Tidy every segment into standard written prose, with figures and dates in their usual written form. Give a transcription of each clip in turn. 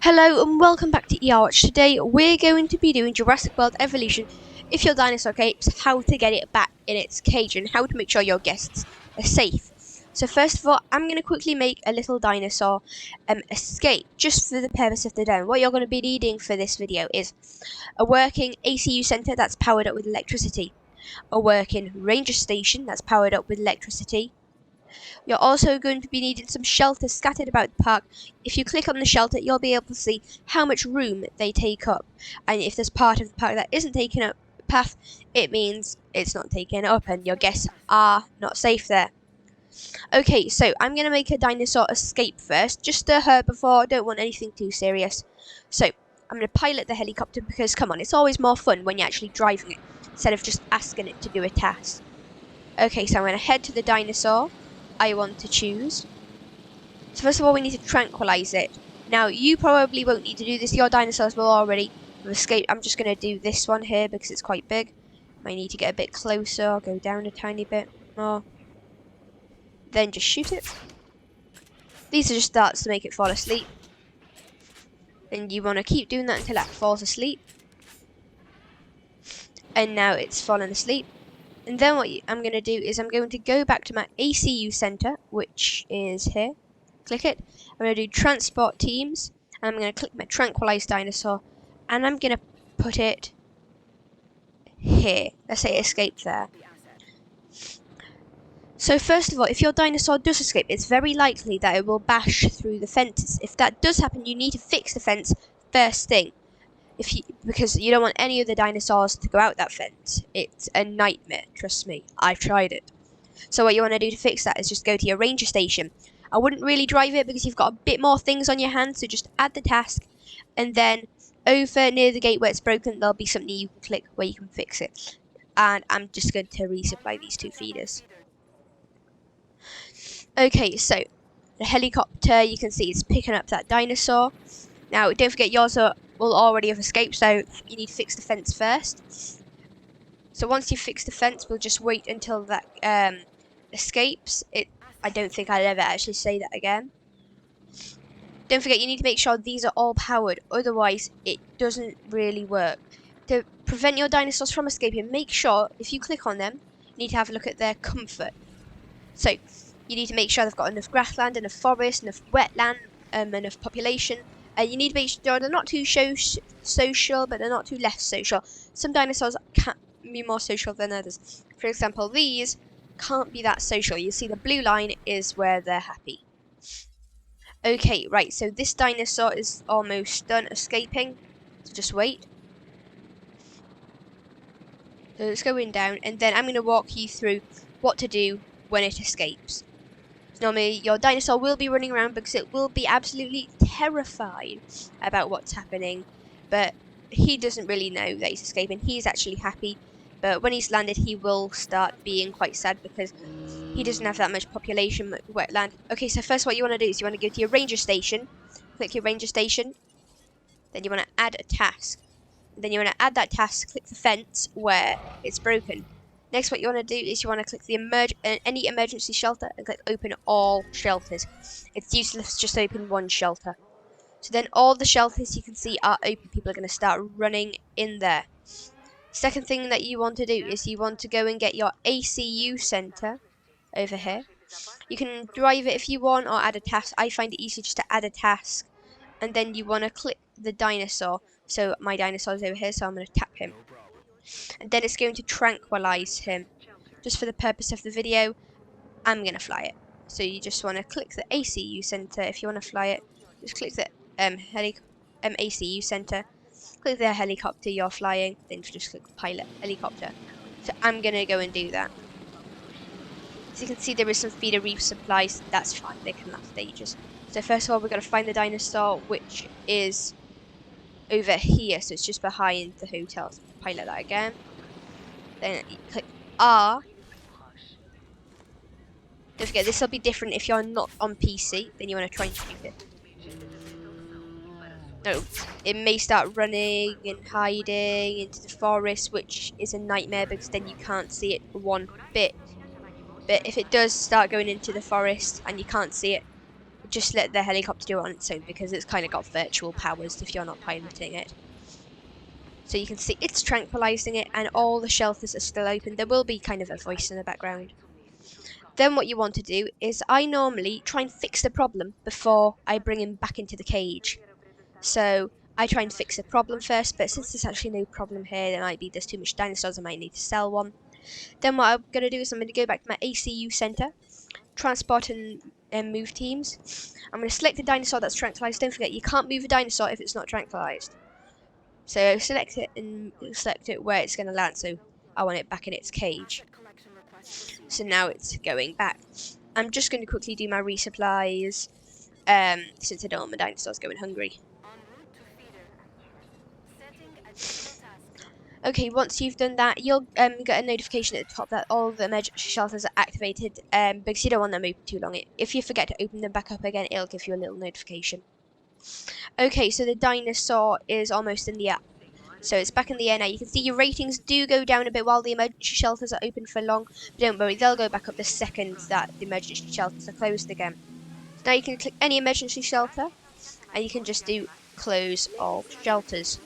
Hello and welcome back to Watch. Today we're going to be doing Jurassic World Evolution. If your dinosaur escapes, how to get it back in its cage and how to make sure your guests are safe. So first of all, I'm going to quickly make a little dinosaur escape just for the purpose of the demo. What you're going to be needing for this video is a working ACU center that's powered up with electricity, a working ranger station that's powered up with electricity. You're also going to be needing some shelters scattered about the park. If you click on the shelter, you'll be able to see how much room they take up. And if there's part of the park that isn't taken up path, it means it's not taken up and your guests are not safe there. Okay, so I'm going to make a dinosaur escape first, just a herbivore. I don't want anything too serious. So I'm going to pilot the helicopter because, come on, it's always more fun when you're actually driving it instead of just asking it to do a task. Okay, so I'm going to head to the dinosaur I want to choose. So first of all, we need to tranquilize it. Now, you probably won't need to do this. Your dinosaurs will already have escaped. I'm just going to do this one here because it's quite big. I need to get a bit closer. I'll go down a tiny bit more. Then just shoot it. These are just darts to make it fall asleep. And you want to keep doing that until it falls asleep. And now it's fallen asleep. And then what I'm going to do is I'm going to go back to my ACU center, which is here. Click it. I'm going to do transport teams. And I'm going to click my tranquilized dinosaur. And I'm going to put it here. Let's say it escaped there. So first of all, if your dinosaur does escape, it's very likely that it will bash through the fences. If that does happen, you need to fix the fence first thing. Because you don't want any of the dinosaurs to go out that fence. It's a nightmare, trust me. I've tried it. So what you want to do to fix that is just go to your ranger station. I wouldn't really drive it because you've got a bit more things on your hands, so just add the task. And then over near the gate where it's broken, there'll be something you can click where you can fix it. And I'm just going to resupply these two feeders. Okay, so the helicopter, you can see it's picking up that dinosaur. Now, don't forget yours will already have escaped, so you need to fix the fence first. So once you fix the fence, we'll just wait until that escapes. I don't think I'll ever actually say that again. Don't forget, you need to make sure these are all powered, otherwise it doesn't really work. To prevent your dinosaurs from escaping, make sure, if you click on them, you need to have a look at their comfort. So, you need to make sure they've got enough grassland, enough forest, enough wetland, enough population. You need to make sure they're not too social, but they're not too less social. Some dinosaurs can be more social than others. For example, these can't be that social. You see the blue line is where they're happy. Okay, right, so this dinosaur is almost done escaping. So just wait. So it's going down, and then I'm going to walk you through what to do when it escapes. Normally, your dinosaur will be running around because it will be absolutely terrified about what's happening. But he doesn't really know that he's escaping. He's actually happy. But when he's landed, he will start being quite sad because he doesn't have that much population, wetland. Okay, so first what you want to do is you want to go to your ranger station. Click your ranger station. Then you want to add a task. Then you want to add that task, click the fence where it's broken. Next, what you want to do is you want to click the any emergency shelter and click open all shelters. It's useless to just open one shelter. So then all the shelters you can see are open. People are going to start running in there. Second thing that you want to do is you want to go and get your ACU center over here. You can drive it if you want or add a task. I find it easier just to add a task. And then you want to click the dinosaur. So my dinosaur is over here, so I'm going to tap him. And then it's going to tranquilize him. Just for the purpose of the video, I'm going to fly it. So you just want to click the ACU center. If you want to fly it, just click the ACU center. Click the helicopter you're flying, then just click pilot helicopter. So I'm going to go and do that. As you can see, there is some feeder reef supplies. That's fine, they can last ages. So first of all, we've got to find the dinosaur, which is over here. So it's just behind the hotels. Pilot that again. Then you click R. Don't forget, this will be different if you're not on PC. Then you want to try and shoot it. No, it may start running and hiding into the forest, which is a nightmare because then you can't see it one bit. But if it does start going into the forest and you can't see it, just let the helicopter do it on its own, because it's kind of got virtual powers if you're not piloting it. So you can see it's tranquilizing it, and all the shelters are still open. There will be kind of a voice in the background. Then what you want to do is, I normally try and fix the problem before I bring him back into the cage. So I try and fix the problem first, but since there's actually no problem here, there's too much dinosaurs, I might need to sell one. Then what I'm going to do is I'm going to go back to my ACU center, transport and move teams. I'm going to select the dinosaur that's tranquilized. Don't forget, you can't move a dinosaur if it's not tranquilized. So select it and select it where it's going to land. So I want it back in its cage. So now it's going back. I'm just going to quickly do my resupplies, since I don't want my dinosaurs going hungry. Okay, once you've done that, you'll get a notification at the top that all the emergency shelters are activated, because you don't want them open too long. If you forget to open them back up again, it'll give you a little notification. Okay, so the dinosaur is almost in the air. So it's back in the air now. You can see your ratings do go down a bit while the emergency shelters are open for long. But don't worry, they'll go back up the second that the emergency shelters are closed again. So now you can click any emergency shelter, and you can just do close all shelters.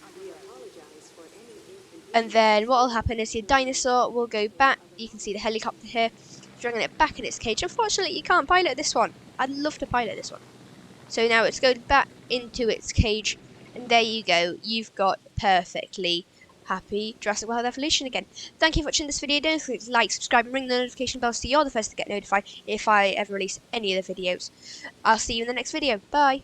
And then what will happen is your dinosaur will go back. You can see the helicopter here, bringing it back in its cage. Unfortunately, you can't pilot this one. I'd love to pilot this one. So now it's going back into its cage, and there you go. You've got perfectly happy Jurassic World Evolution again. Thank you for watching this video. Don't forget to like, subscribe, and ring the notification bell so you're the first to get notified if I ever release any of the videos. I'll see you in the next video. Bye.